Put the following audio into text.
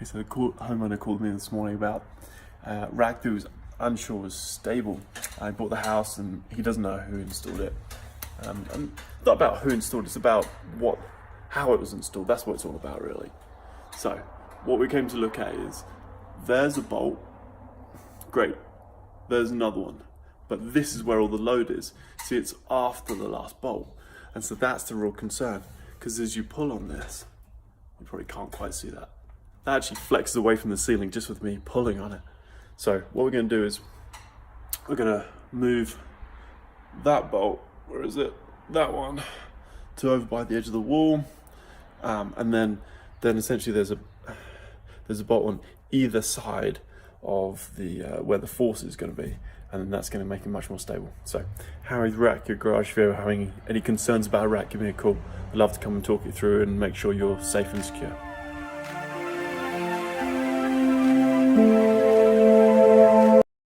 So the homeowner called me this morning about rack that he was unsure was stable. I bought the house and he doesn't know who installed it. And not about who installed it, it's about how it was installed. That's what it's all about, really. So what we came to look at is, there's a bolt, great, there's another one, but this is where all the load is. See, it's after the last bolt, and so that's the real concern, because as you pull on this, you probably can't quite see that. That actually flexes away from the ceiling just with me pulling on it. So what we're going to do is, we're going to move that bolt, where is it? That one, to over by the edge of the wall, and then essentially there's a bolt on either side of the where the force is going to be, and then that's going to make it much more stable. So, Harry's Rack, your garage. If you're having any concerns about a rack, give me a call. I'd love to come and talk you through and make sure you're safe and secure.